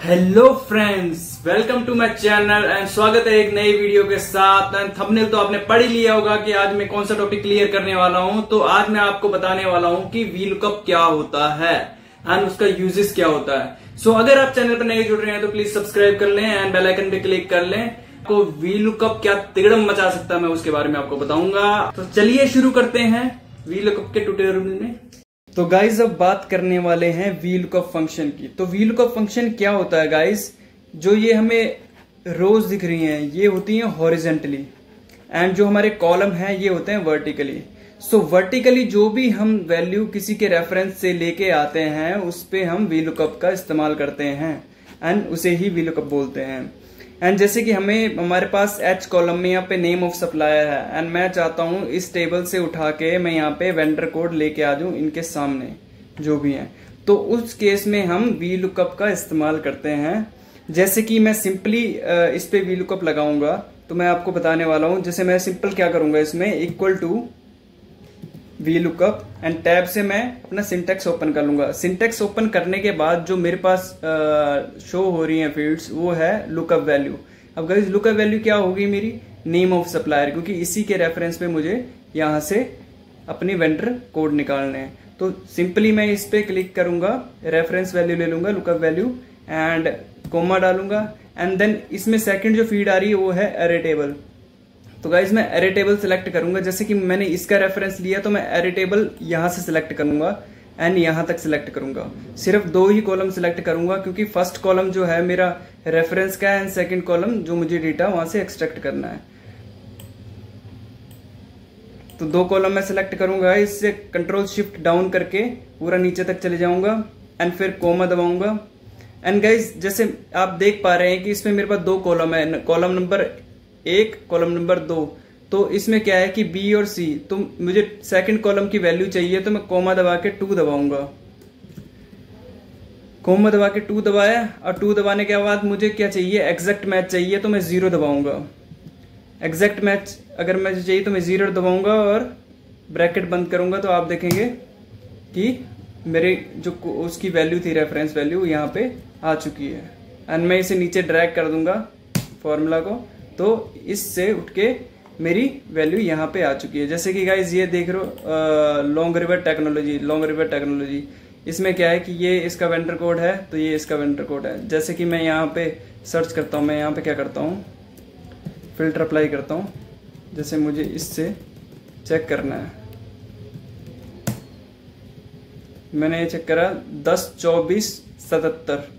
Hello friends, welcome to my channel and स्वागत है एक नई वीडियो के साथ। एंड थंबनेल तो आपने पढ़ ही लिया होगा कि आज मैं कौन सा टॉपिक क्लियर करने वाला हूं। तो आज मैं आपको बताने वाला हूं कि वीलुकअप क्या होता है एंड उसका यूजेस क्या होता है। सो अगर आप चैनल पर नए जुड़ रहे हैं तो प्लीज सब्सक्राइब कर लें एंड बेल आइकन पे क्लिक कर लें। आपको वीलुकअप क्या तिगड़म मचा सकता है मैं उसके बारे में आपको बताऊंगा। तो चलिए शुरू करते हैं वीलुकअप के ट्यूटोरियल में। तो गाइज अब बात करने वाले हैं वीलुकअप फंक्शन की। तो वीलुकअप फंक्शन क्या होता है गाइज, जो ये हमें रोज दिख रही हैं ये होती हैं हॉरिजेंटली एंड जो हमारे कॉलम हैं ये होते हैं वर्टिकली। सो वर्टिकली जो भी हम वैल्यू किसी के रेफरेंस से लेके आते हैं उस पे हम वीलुकअप का इस्तेमाल करते हैं एंड उसे ही वीलुकअप बोलते हैं। एंड जैसे कि हमारे पास H कॉलम में यहाँ पे नेम ऑफ सप्लायर है एंड मैं चाहता हूँ इस टेबल से उठा के मैं यहाँ पे वेंडर कोड लेके आ जाऊँ इनके सामने जो भी हैं, तो उस केस में हम वीलुकअप का इस्तेमाल करते हैं। जैसे कि मैं सिंपली इस पे वीलुकअप लगाऊंगा तो मैं आपको बताने वाला हूँ। जैसे मैं सिंपल क्या करूंगा, इसमें equal to VLOOKUP and tab से मैं अपना सिंटेक्स ओपन कर लूंगा। सिंटेक्स ओपन करने के बाद जो मेरे पास शो हो रही है फील्ड्स वो है लुकअप वैल्यू। अब गाइस लुकअप वैल्यू क्या होगी मेरी, नेम ऑफ सप्लायर, क्योंकि इसी के रेफरेंस पे मुझे यहाँ से अपनी वेंडर कोड निकालने हैं। तो सिंपली मैं इस पे क्लिक करूंगा, रेफरेंस वैल्यू ले लूंगा लुकअप वैल्यू एंड कोमा डालूंगा एंड देन इसमें सेकंड जो फीड आ रही है वो है अरे टेबल। तो गाइज मैं अरे टेबल सिलेक्ट करूंगा। जैसे कि मैंने इसका रेफरेंस लिया तो मैं अरे टेबल यहां से सिलेक्ट करूंगा एंड यहां तक सिलेक्ट करूंगा। सिर्फ दो ही कॉलम सिलेक्ट करूंगा क्योंकि फर्स्ट कॉलम जो है मेरा रेफरेंस का एंड सेकंड कॉलम जो मुझे डेटा वहां से एक्सट्रैक्ट करना है। तो दो कॉलम मैं सिलेक्ट करूंगा, इससे कंट्रोल शिफ्ट डाउन करके पूरा नीचे तक चले जाऊंगा एंड फिर कोमा दबाऊंगा। एंड गाइज जैसे आप देख पा रहे हैं कि इसमें मेरे पास दो कॉलम है, कॉलम नंबर 1 कॉलम नंबर 2। तो इसमें क्या है कि बी और सी, तो मुझे सेकंड कॉलम की वैल्यू चाहिए तो मैं कोमा दबा के 2 दबाऊंगा। कोमा दबा के 2 दबाया और 2 दबाने के बाद मुझे क्या चाहिए, एग्जैक्ट मैच चाहिए तो मैं 0 दबाऊंगा। एग्जैक्ट मैच अगर मुझे चाहिए तो मैं 0 दबाऊंगा और ब्रैकेट बंद करूंगा। तो आप देखेंगे कि मेरे जो उसकी वैल्यू थी रेफरेंस वैल्यू यहाँ पे आ चुकी है एंड मैं इसे नीचे ड्रैग कर दूंगा फॉर्मूला को, तो इससे उठ के मेरी वैल्यू यहाँ पे आ चुकी है। जैसे कि गाइज ये देख रहे हो लॉन्ग रिवर टेक्नोलॉजी, इसमें क्या है कि ये इसका वेंडर कोड है तो ये इसका वेंडर कोड है। जैसे कि मैं यहाँ पे सर्च करता हूँ, मैं यहाँ पे क्या करता हूँ, फिल्टर अप्लाई करता हूँ। जैसे मुझे इससे चेक करना है, मैंने ये चेक करा 10 24 77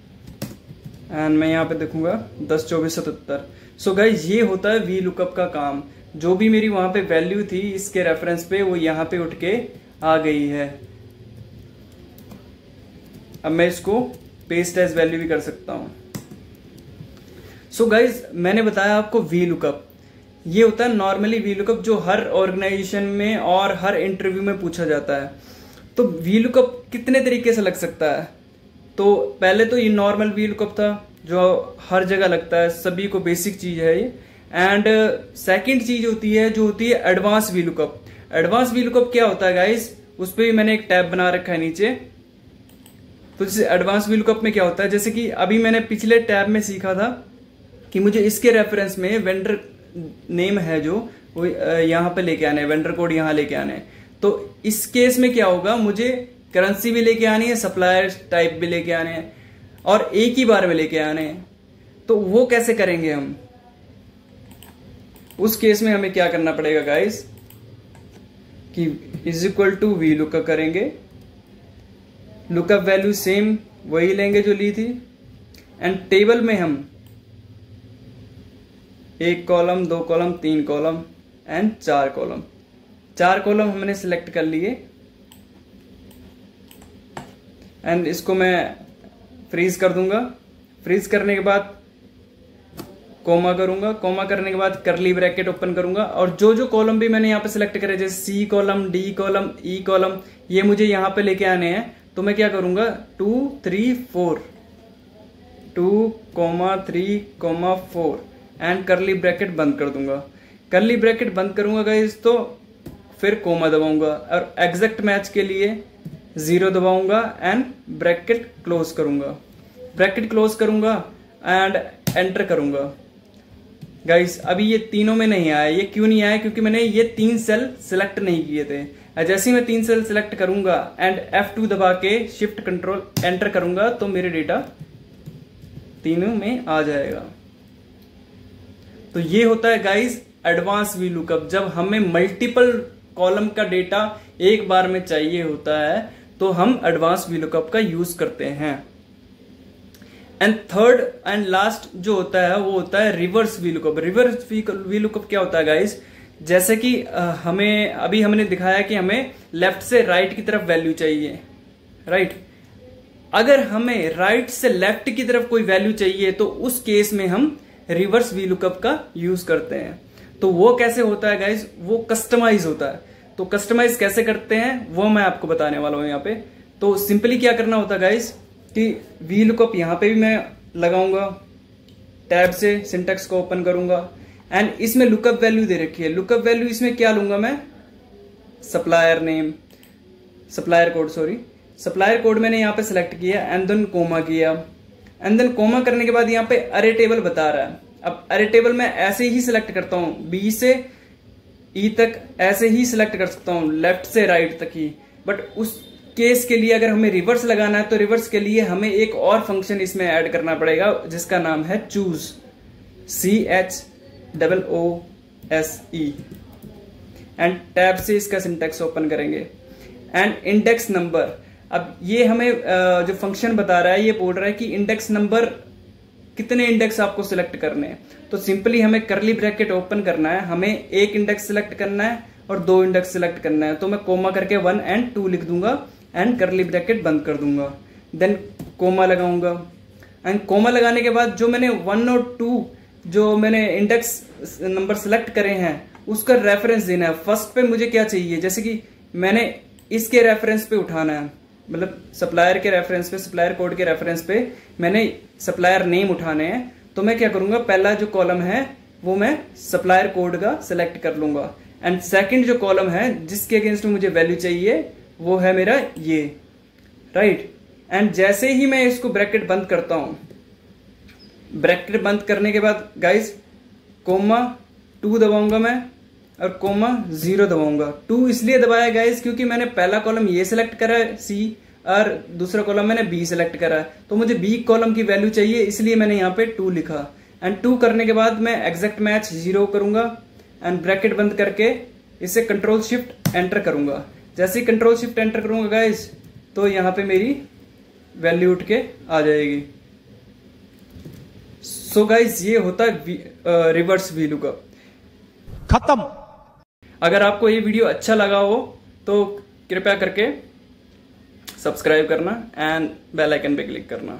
एंड मैं यहाँ पे देखूंगा 10 24 77। सो गाइज ये होता है वीलुकअप का काम। जो भी मेरी वहां पे वैल्यू थी इसके रेफरेंस पे वो यहाँ पे उठ के आ गई है। अब मैं इसको पेस्ट एज वैल्यू भी कर सकता हूं। सो गाइज मैंने बताया आपको वीलुकअप, ये होता है नॉर्मली वीलुकअप जो हर ऑर्गेनाइजेशन में और हर इंटरव्यू में पूछा जाता है। तो वीलुकअप कितने तरीके से लग सकता है, तो पहले तो ये नॉर्मल वीलुकअप था जो हर जगह लगता है, सभी को बेसिक चीज है ये। एंड सेकंड चीज होती है जो होती है एडवांस वीलुकअप। एडवांस वीलुकअप क्या होता है गाइस, उस पर भी मैंने एक टैब बना रखा है नीचे। तो जैसे एडवांस वीलुकअप में क्या होता है, जैसे कि अभी मैंने पिछले टैब में सीखा था कि मुझे इसके रेफरेंस में वेंडर नेम है जो वो यहाँ पे लेके आने, वेंडर कोड यहाँ लेके आने। तो इस केस में क्या होगा, मुझे करेंसी भी लेके आनी है, सप्लायर टाइप भी लेके आने हैं और एक ही बार में लेके आने हैं। तो वो कैसे करेंगे हम, उस केस में हमें क्या करना पड़ेगा गाइस कि is equal to V lookup करेंगे, लुकअप वैल्यू सेम वही लेंगे जो ली थी एंड टेबल में हम 1 column 2 column 3 column and 4 column, 4 column हमने सिलेक्ट कर लिए एंड इसको मैं फ्रीज कर दूंगा। फ्रीज करने के बाद कोमा करूंगा, कोमा करने के बाद करली ब्रैकेट ओपन करूंगा और जो जो कॉलम भी मैंने यहाँ पे सिलेक्ट करे जैसे सी कॉलम, डी कॉलम, ई कॉलम, ये मुझे यहाँ पे लेके आने हैं। तो मैं क्या करूंगा 2 3 4 2 3 4 एंड करली ब्रैकेट बंद कर दूंगा। करली ब्रैकेट बंद करूंगा गाइस तो फिर कोमा दबाऊंगा और एग्जैक्ट मैच के लिए 0 दबाऊंगा एंड ब्रैकेट क्लोज करूंगा। ब्रैकेट क्लोज करूंगा एंड एंटर करूंगा। गाइस अभी ये तीनों में नहीं आया, ये क्यों नहीं आया? क्योंकि मैंने ये 3 सेल सिलेक्ट नहीं किए थे। जैसे ही मैं 3 सेल सिलेक्ट करूंगा एंड F2 दबा के शिफ्ट कंट्रोल एंटर करूंगा तो मेरे डेटा तीनों में आ जाएगा। तो ये होता है गाइस एडवांस VLOOKUP। जब हमें मल्टीपल कॉलम का डेटा एक बार में चाहिए होता है तो हम एडवांस VLOOKUP का यूज करते हैं। एंड थर्ड एंड लास्ट जो होता है वो होता है रिवर्स VLOOKUP। रिवर्स VLOOKUP क्या होता है गाइस? जैसे कि हमें अभी हमने दिखाया कि हमें लेफ्ट से राइट की तरफ वैल्यू चाहिए, राइट। अगर हमें राइट से लेफ्ट की तरफ कोई वैल्यू चाहिए तो उस केस में हम रिवर्स VLOOKUP का यूज करते हैं। तो वो कैसे होता है गाइस? वो कस्टमाइज होता है। तो कस्टमाइज कैसे करते हैं वो मैं आपको बताने वाला हूं यहाँ पे। तो सिंपली क्या करना होता है गाइस कि VLOOKUP यहां पे भी मैं लगाऊंगा, टैब से सिंटैक्स को ओपन करूंगा एंड इसमें लुकअप वैल्यू दे रखी है। लुकअप वैल्यू इसमें क्या लूंगा मैं? Supplier name, supplier code, sorry supplier code मैंने यहाँ पे सिलेक्ट किया एंड देन कोमा किया। एंड देन कोमा करने के बाद यहाँ पे अरे टेबल बता रहा है। अब अरे टेबल मैं ऐसे ही सिलेक्ट करता हूं, बी से ई तक ऐसे ही सिलेक्ट कर सकता हूं, लेफ्ट से राइट तक ही। बट उस केस के लिए अगर हमें रिवर्स लगाना है तो रिवर्स के लिए हमें एक और फंक्शन इसमें ऐड करना पड़ेगा जिसका नाम है चूज, CHOOSE। एंड टैब से इसका सिंटैक्स ओपन करेंगे एंड इंडेक्स नंबर। अब ये हमें जो फंक्शन बता रहा है ये बोल रहा है कि इंडेक्स नंबर कितने इंडेक्स आपको सिलेक्ट करने हैं। तो सिंपली हमें करली ब्रैकेट ओपन करना है, हमें एक इंडेक्स सिलेक्ट करना है और 2 इंडेक्स सिलेक्ट करना है। तो मैं कोमा करके 1 and 2 लिख दूंगा एंड करली ब्रैकेट बंद कर दूंगा, देन कोमा लगाऊंगा। एंड कोमा लगाने के बाद जो मैंने 1 और 2 जो मैंने इंडेक्स नंबर सिलेक्ट करे हैं उसका रेफरेंस देना है। फर्स्ट पे मुझे क्या चाहिए, जैसे कि मैंने इसके रेफरेंस पे उठाना है, मतलब सप्लायर के रेफरेंस पे, सप्लायर कोड के रेफरेंस पे मैंने सप्लायर नेम उठाने हैं। तो मैं क्या करूंगा, पहला जो कॉलम है वो मैं सप्लायर कोड का सिलेक्ट कर लूंगा एंड सेकंड जो कॉलम है जिसके अगेंस्ट मुझे वैल्यू चाहिए वो है मेरा ये, राइट। एंड जैसे ही मैं इसको ब्रैकेट बंद करता हूं, ब्रैकेट बंद करने के बाद गाइस कोमा 2 दबाऊंगा मैं और कोमा 0 दबाऊंगा। 2 इसलिए दबाया गाइस क्योंकि मैंने पहला कॉलम ये सिलेक्ट करा है C और दूसरा कॉलम मैंने B सिलेक्ट करा है। तो मुझे B कॉलम की वैल्यू चाहिए इसलिए मैंने यहाँ पे 2 लिखा। एंड 2 करने के बाद मैं एग्जैक्ट मैच 0 करूंगा एंड ब्रैकेट बंद करके इसे कंट्रोल शिफ्ट एंटर करूंगा। जैसे ही कंट्रोल शिफ्ट एंटर करूंगा गाइस तो यहाँ पे मेरी वैल्यू उठ के आ जाएगी। सो गाइस ये होता है रिवर्स VLOOKUP। खत्म। अगर आपको ये वीडियो अच्छा लगा हो तो कृपया करके सब्सक्राइब करना एंड बेल आइकन पे क्लिक करना।